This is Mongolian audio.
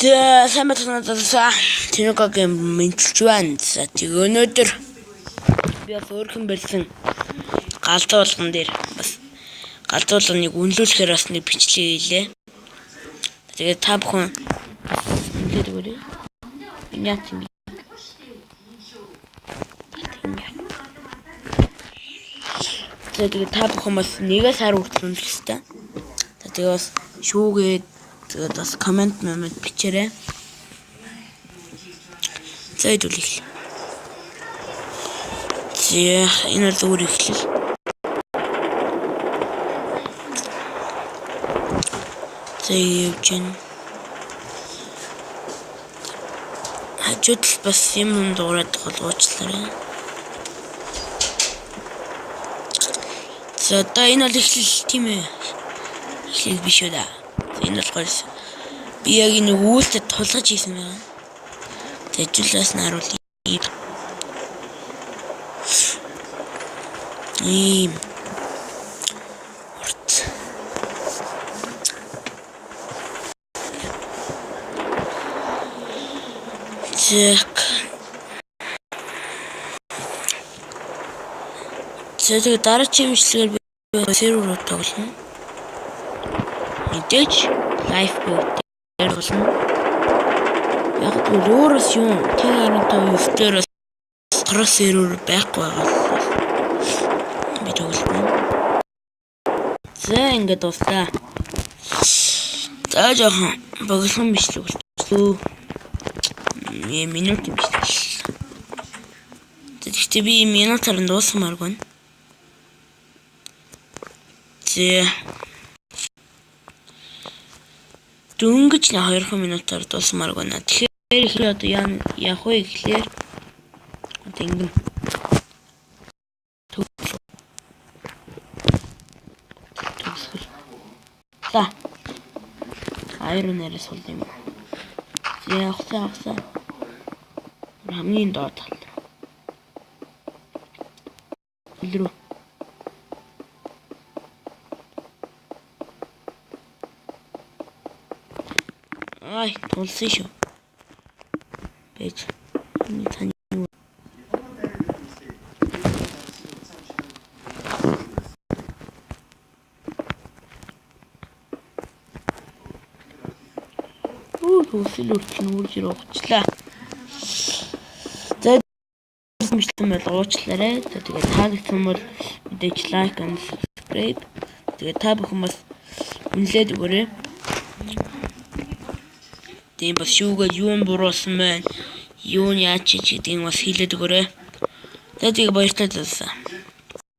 За сайн байна. Тэнэгагийн мэдчилж байна. За тэг өнөөдөр би бас өөрхөн барьсан галзуу болгон дээр бас галзуу болгоныг үнэлүүлэхээр бас нэг бичлэг хийлээ. Тэгээд та бүхэн үнэлээд өгөөрэй. Яа тийм. Тэгээд та бүхэн бас нэгээс хар хүртэл үнэлэх хэрэгтэй. Тэгээд бас шүүгээд тэгээд бас комент бичээрэй. За хэдүүлэх. За энэ бол зүгээр эхлэл. За явж гин. Хажууд бас юм дуурайд уучлаарай. За одоо энэ бол эхлэл тийм ээ. Эхлэл биш үү да. Энэ болохоор би яг энэ үйлдэл тулгаж хийсэн байна. Тэжлээс нь харуулъя. Ийм урт. Зэк. Тэгээд дараагийн имжлэгээр би сервер тоглоно. Мэдээж лайв дээр болно. Яг л өөрөөс юм 10.5 дээр кросс сервер байхгүй байгаа. Би тоглоно. За ингээд дуслаа. За жоохон боглон бичлэг болчихлоо. Минут бичлэг. Тэгэхдээ би минутаар дуусмаар байна. За дөнгөж 2 минутаар дуусмаар байна. Тэгэхээр ихээ одоо яах вэ гэхлээр одоо ингэн за хайр нэрээ сул юм. За явахсаа хамгийн доод тал. Илрүү ай тулсан шүү. Бэж. Таны тулсан үрчин үрж ируучлаа. За мэдсэн бол уучлаарай. Тэгээд таалагдсан бол мэдээж лайк and subscribe. Тэгээд та бүхэн бас үнэлээд өгөөрэй. Тийм бас шүүгээд юу буруулсан байна. Юу яач ч гэдгийг бас хэлээд өгөөрэй. Тэгээд баяртай талаа.